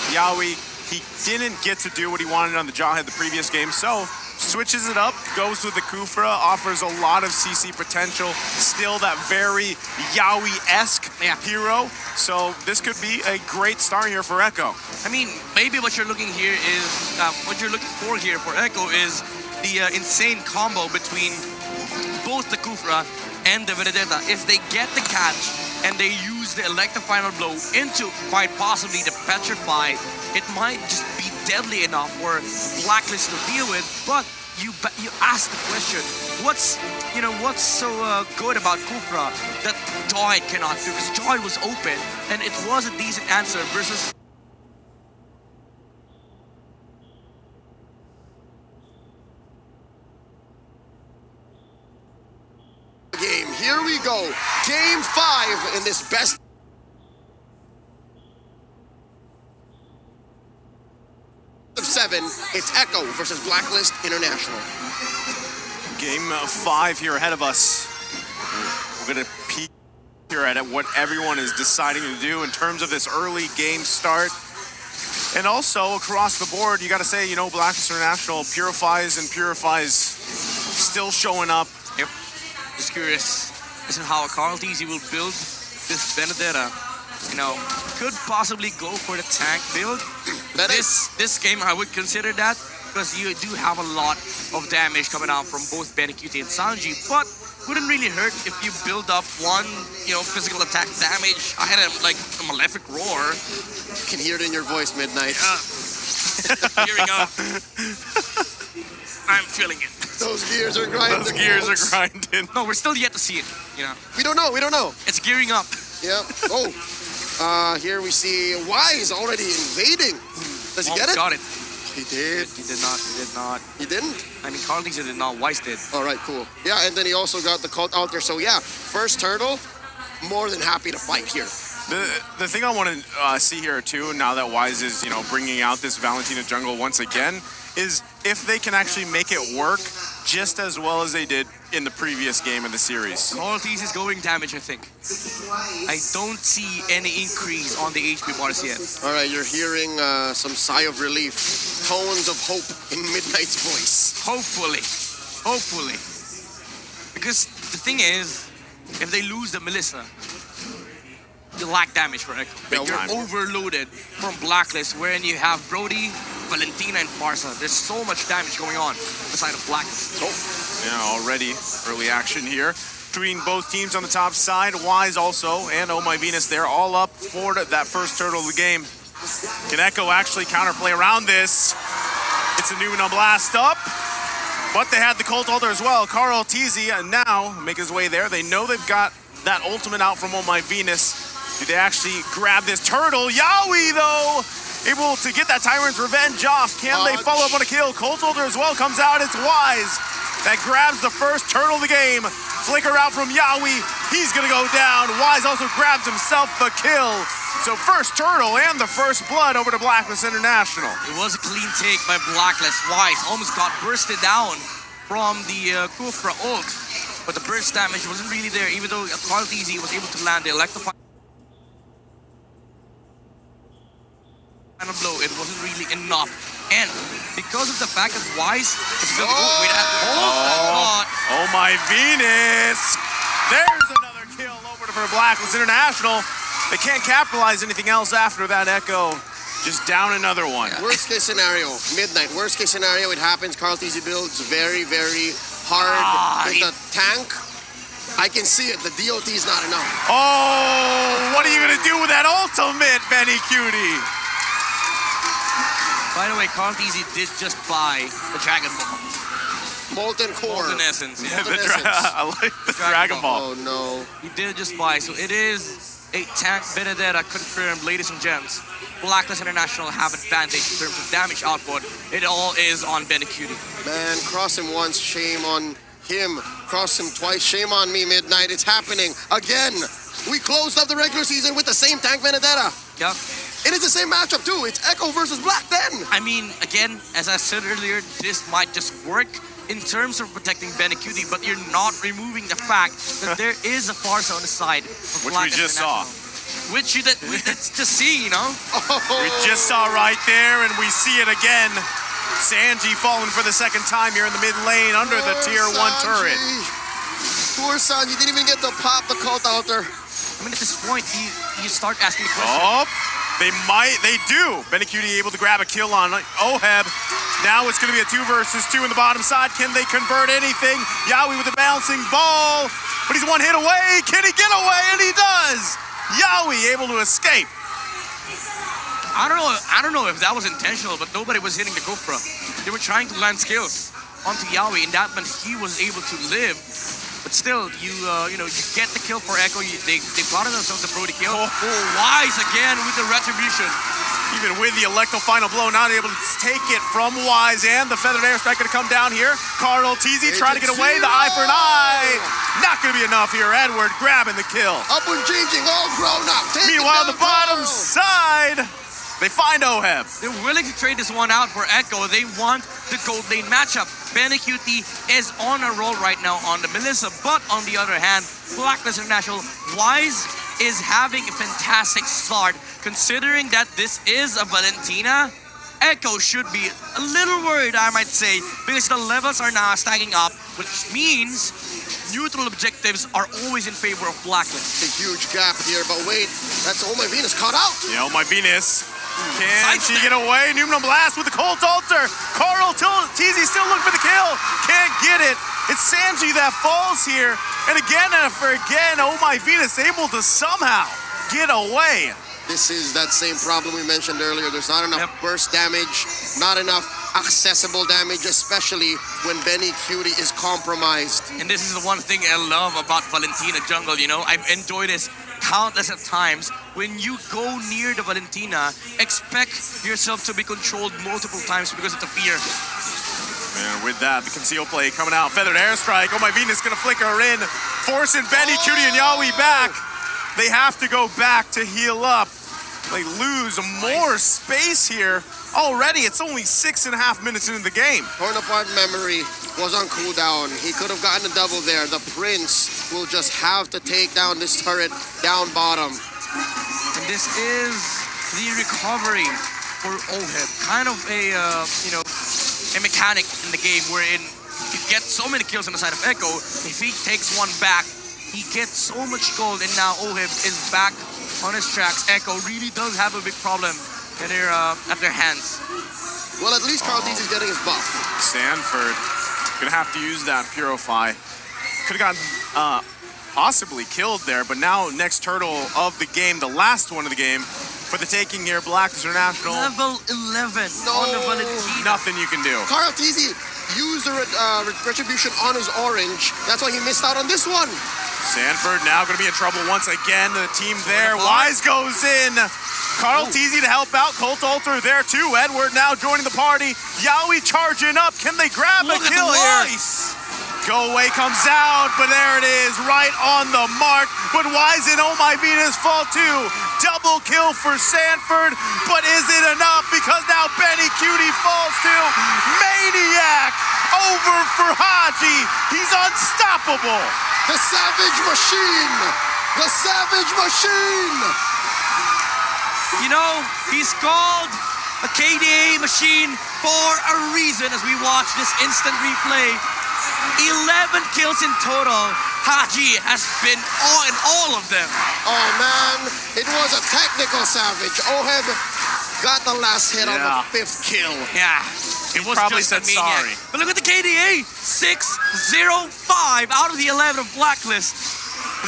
Yawi, he didn't get to do what he wanted on the Jawhead the previous game, so switches it up, goes with the Kufra, offers a lot of CC potential, still that very Yawi-esque hero. So this could be a great start here for Echo. I mean, maybe what you're looking here is, what you're looking for here for Echo is the insane combo between both the Kufra and the Venedetta. If they get the catch and they use the Electro-Final Blow into quite possibly the Petrify, it might just be deadly enough for Blacklist to deal with. But you ask the question, what's so good about Kufra that Joy cannot do? Because Joy was open and it was a decent answer versus game. Here we go. Game 5 in this best of 7. It's Echo versus Blacklist International. Game 5 here ahead of us. We're going to peek here at what everyone is deciding to do in terms of this early game start. And also across the board, you got to say, you know, Blacklist International purifies still showing up. Yep. Just curious as to how Carlteasy will build this Venedetta. You know, could possibly go for the tank build. This game, I would consider that because you do have a lot of damage coming out from both Benikute and Sanji, but wouldn't really hurt if you build up one, you know, physical attack damage. I had a Malefic Roar. You can hear it in your voice, Midnight. Gearing up. I'm feeling it. Those gears are grinding. Those gears are grinding. No, we're still yet to see it, you know. We don't know. It's gearing up. Yeah. Oh. Here we see Wise already invading. Does he get it? Got it. He did. He did not. He didn't? I mean, Carlteasy did not. Wise did. All right, cool. Yeah, and then he also got the cult out there. So yeah, first turtle, more than happy to fight here. The thing I want to see here too, now that Wise is, you know, bringing out this Valentina jungle once again, is if they can actually make it work just as well as they did in the previous game of the series. Carlteasy is going damage, I think. I don't see any increase on the HP bars yet. All right, you're hearing some sigh of relief, tones of hope in Midnight's voice. Hopefully. Because the thing is, if they lose the Melissa, you lack damage for Echo. Big You're time. overloaded from Blacklist, wherein you have Brody, Valentina, and Farsa. There's so much damage going on beside of Blacklist. Oh, yeah, already early action here between both teams on the top side. Wise also and Oh My Venus, they're all up for that first turtle of the game. Can Echo actually counterplay around this? It's a Numina blast up, but they had the Cult Altar as well. Carlteasy now make his way there. They know they've got that ultimate out from Oh My Venus. Do they actually grab this turtle? Yawi, though, able to get that Tyrant's Revenge off. Can they follow up on a kill? Cold Holder as well comes out. It's Wise that grabs the first turtle of the game. Flicker out from Yawi. He's going to go down. Wise also grabs himself the kill. So first turtle and the first blood over to Blacklist International. It was a clean take by Blacklist. Wise almost got bursted down from the Kufra ult, but the burst damage wasn't really there, even though Carlteasy was able to land the Electrify blow. It wasn't really enough. And because of the fact that Wise is building Oh My Venus! There's another kill over for Blacklist International. They can't capitalize anything else after that. Echo just down another one. Yeah. Worst case scenario, Midnight. Worst case scenario, it happens. Carlteasy builds very, very hard with the tank. I can see it. The DOT is not enough. Oh, what are you going to do with that ultimate, Benikute? By the way, Carlteasy did just buy the Dragon Ball. Molten Core. Molten Essence. Yeah. I like the Dragon Ball. Oh, no. He did just buy. So it is a tank Venedetta confirmed, ladies and gents. Blacklist International have advantage in terms of damage output. It all is on Benikute. Man, cross him once, shame on him. Cross him twice, shame on me, Midnight. It's happening again. We closed up the regular season with the same tank Venedetta. Yep. It is the same matchup too. It's Echo versus Black then. I mean, again, as I said earlier, this might just work in terms of protecting Benikute, but you're not removing the fact that there is a Farsa on the side of Which Blacklist we just saw. which it's to see, you know. We just saw right there, and we see it again. Sanji falling for the second time here in the mid lane under the tier 1 turret. Poor Sanji didn't even get to pop the cult altar. I mean, at this point, you start asking the question. Oh, they do. Benikudi able to grab a kill on Oheb. Now it's going to be a 2 versus 2 in the bottom side. Can they convert anything? Yawi with the bouncing ball, but he's 1 hit away. Can he get away? And he does. Yawi able to escape. I don't know if that was intentional, but nobody was hitting the Kufra. They were trying to land skills onto Yawi, and that meant he was able to live. But still, you get the kill for Echo. They plotted themselves a Brody kill. Wise again with the retribution. Even with the Electro final blow, not able to take it from Wise, and the feathered airstrike going to come down here. Carl TZ trying to get away. The eye for an eye. Not going to be enough here. Edward grabbing the kill. Up and changing, all grown up. Meanwhile, on the bottom side, they find Oheb. They're willing to trade this one out for Echo. They want the gold lane matchup. Benikudi is on a roll right now on the Melissa, but on the other hand, Blacklist International, Wise is having a fantastic start. Considering that this is a Valentina, Echo should be a little worried, I might say, because the levels are now stacking up, which means neutral objectives are always in favor of Blacklist. A huge gap here, but wait, that's Oh My Venus caught out. Yeah, Oh My Venus. Can she get away? Numenor Blast with the Colt Altar. Carl TZ still looking for the kill. Can't get it. It's Sanji that falls here. And again, Oh My Venus able to somehow get away. This is that same problem we mentioned earlier. There's not enough burst damage, not enough accessible damage, especially when Benikudi is compromised. And this is the one thing I love about Valentina jungle, you know. I've enjoyed this countless of times. When you go near the Valentina, expect yourself to be controlled multiple times because of the fear. And with that, the conceal play coming out. Feathered airstrike. Oh My Venus gonna flicker in, forcing Benikudi and Yawi back. They have to go back to heal up. They lose more space here. Already, it's only 6.5 minutes into the game. Torn apart memory was on cooldown. He could have gotten a double there. The Prince will just have to take down this turret down bottom. And this is the recovery for Oheb. Kind of a mechanic in the game wherein you get so many kills on the side of Echo. If he takes one back, he gets so much gold, and now Oheb is back on his tracks. Echo really does have a big problem at their hands. Well, at least Carl TZ is getting his buff. Sanford gonna have to use that Purify. Could have gotten possibly killed there, but now next turtle of the game, the last one of the game, for the taking here, Blacklist International. Level 11 on the Valentina. Nothing you can do. Carl TZ used the retribution on his orange. That's why he missed out on this one. Sanford now going to be in trouble once again. The team there. Wise goes in. Carl TZ to help out. Colt Altar there too. Edward now joining the party. Yawi charging up. Can they grab a kill here? Go away comes out, but there it is, right on the mark. But Wise and Oh My Venus fall too. Double kill for Sanford, but is it enough? Because now Benikudi falls too. Maniac over for Haji. He's unstoppable. The Savage Machine! The Savage Machine! You know, he's called a KDA machine for a reason as we watch this instant replay. 11 kills in total. Haji has been in all of them. Oh man, it was a technical Savage. Oheb got the last hit on the 5th kill. Yeah, it was probably just said a maniac. sorry. But look at the KDA, 605 out of the 11 of Blacklist.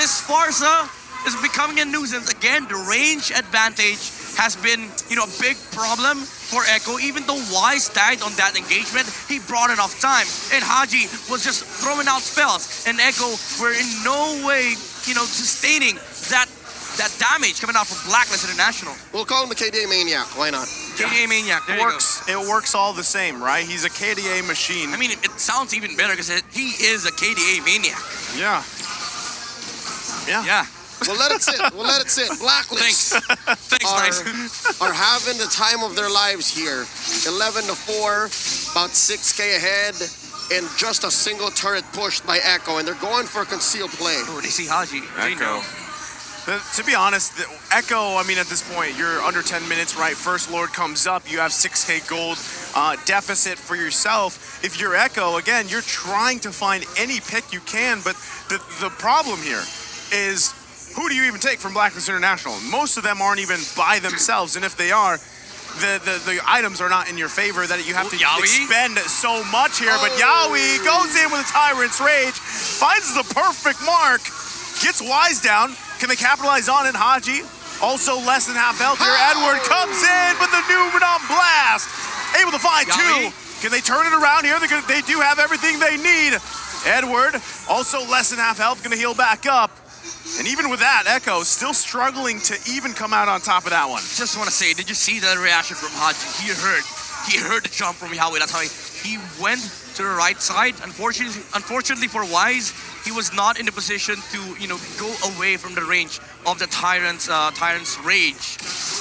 This Sparsa is becoming a nuisance. Again, the range advantage has been, a big problem for Echo. Even though Wise died on that engagement, he brought enough time. And Haji was just throwing out spells. And Echo were in no way, sustaining that damage coming out from Blacklist International. We'll call him the KDA Maniac. Why not? KDA Maniac. There It works all the same, right? He's a KDA machine. I mean, it sounds even better because he is a KDA Maniac. Yeah. We'll let it sit. We'll let it sit. Blacklist. Thanks, nice. are having the time of their lives here. 11-4, about 6K ahead, and just a single turret pushed by Echo, and they're going for a concealed play. Oh, they see Haji. They Echo. know. To be honest, Echo, I mean, at this point, you're under 10 minutes, right? First Lord comes up, you have 6K gold deficit for yourself. If you're Echo, again, you're trying to find any pick you can, but the problem here is, who do you even take from Blacklist International? Most of them aren't even by themselves, and if they are, the items are not in your favor, that you have to expend so much here. But Yawi goes in with a Tyrant's Rage, finds the perfect mark, gets Wise down. Can they capitalize on it? Haji, also less than half health here. Edward comes in with the new Radon Blast, able to find two. Can they turn it around here? They do have everything they need. Edward, also less than half health, gonna heal back up. And even with that, Echo still struggling to even come out on top of that one. Just want to say, did you see the reaction from Haji? He heard the jump from Yawi. That's how he went to the right side. Unfortunately for Wise, he was not in the position to, go away from the range of the Tyrant's Rage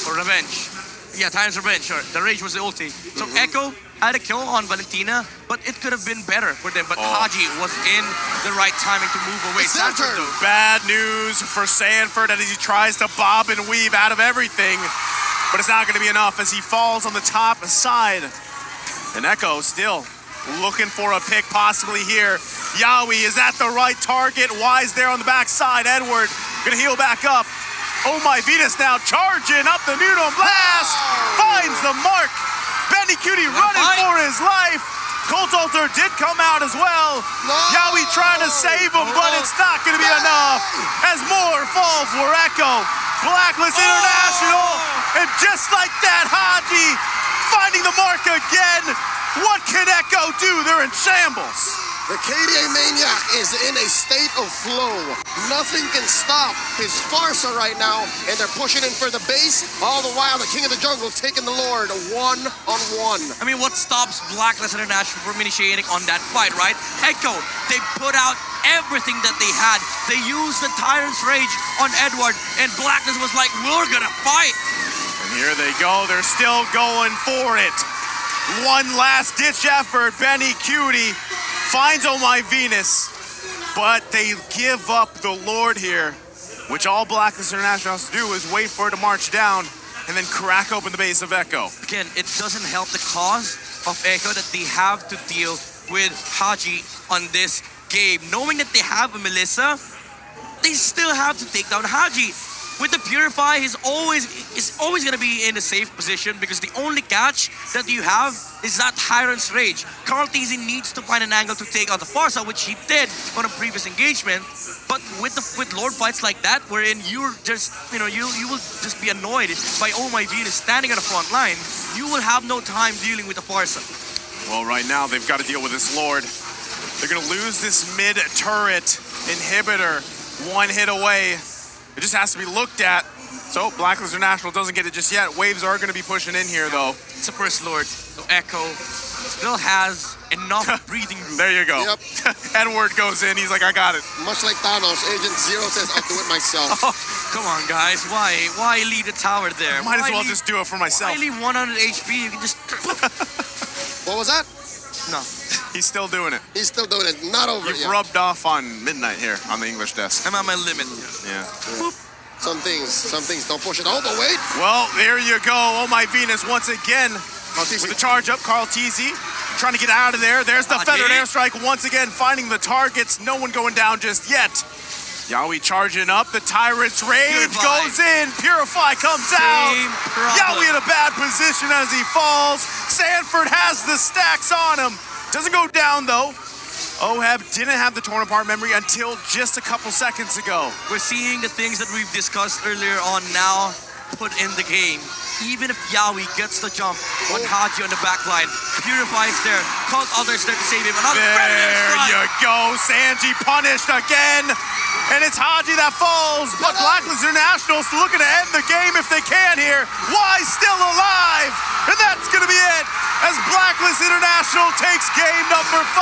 or Revenge. Yeah, Tyrant's Revenge, sure. The Rage was the ulti. So Echo had a kill on Valentina, but it could have been better for them. But Haji was in the right timing to move away. Sanford, bad news for Sanford as he tries to bob and weave out of everything, but it's not going to be enough as he falls on the top side. And Echo still looking for a pick possibly here. Yawi is at the right target. Wise there on the backside. Edward gonna heal back up. Oh my Venus now charging up the Neutron Blast. Finds the mark. Benny Cutie running for his life. Colt Alter did come out as well. Yawi trying to save him, but it's not gonna be enough as more fall for Echo. Blacklist International. And just like that, Haji finding the mark again. What can Echo do? They're in shambles. The KDA Maniac is in a state of flow. Nothing can stop his Pharsa right now, and they're pushing in for the base. All the while, the King of the Jungle taking the Lord one-on-one. I mean, what stops Blacklist International from initiating on that fight, right? Echo, they put out everything that they had. They used the Tyrant's Rage on Edward, and Blacklist was like, we're gonna fight. And here they go. They're still going for it. One last ditch effort. Benny Cutie finds Oh My Venus, but they give up the Lord here, which all Blacklist International has to do is wait for it to march down and then crack open the base of Echo. Again, it doesn't help the cause of Echo that they have to deal with Haji on this game. Knowing that they have a Melissa, they still have to take down Haji. With the Purify, he's always going to be in a safe position because the only catch that you have is that Tyrant's Rage. Carl Tizzy needs to find an angle to take out the Pharsa, which he did on a previous engagement. But with Lord fights like that, wherein you're just, you will just be annoyed by Oh My Venus standing on the front line, you will have no time dealing with the Pharsa. Well, right now they've got to deal with this Lord. They're going to lose this mid-turret inhibitor. One hit away. It just has to be looked at. So Blacklist International doesn't get it just yet. Waves are going to be pushing in here, though. It's a First Lord. So Echo still has enough breathing room. There you go. Yep. Edward goes in. He's like, I got it. Much like Thanos, Agent Zero says, I'll do it myself. Oh, come on, guys. Why leave the tower there? Might as well just do it for myself. Why leave 100 HP? You can just... What was that? No. He's still doing it. He's still doing it. Not over You've yet. rubbed off on Midnight here on the English desk. I'm at my limit. Yeah. Some things don't push it all the way. Well, there you go. Oh My Venus once again with the charge up. Carl Tizzy trying to get out of there. There's the feathered airstrike once again, finding the targets. No one going down just yet. Yawi charging up. The Tyrant's Rage goes in. Purify comes out. Yawi in a bad position as he falls. Sanford has the stacks on him. Doesn't go down though. Oheb didn't have the torn apart memory until just a couple seconds ago. We're seeing the things that we've discussed earlier on now put in the game. Even if Yawi gets the jump on Haji on the back line, Purify is there, Cult Others there to save him. Another there you go, Sanji punished again. And it's Haji that falls, but Blacklist International's looking to end the game if they can here. Wise still alive, and that's gonna be it as Blacklist International takes game number 5.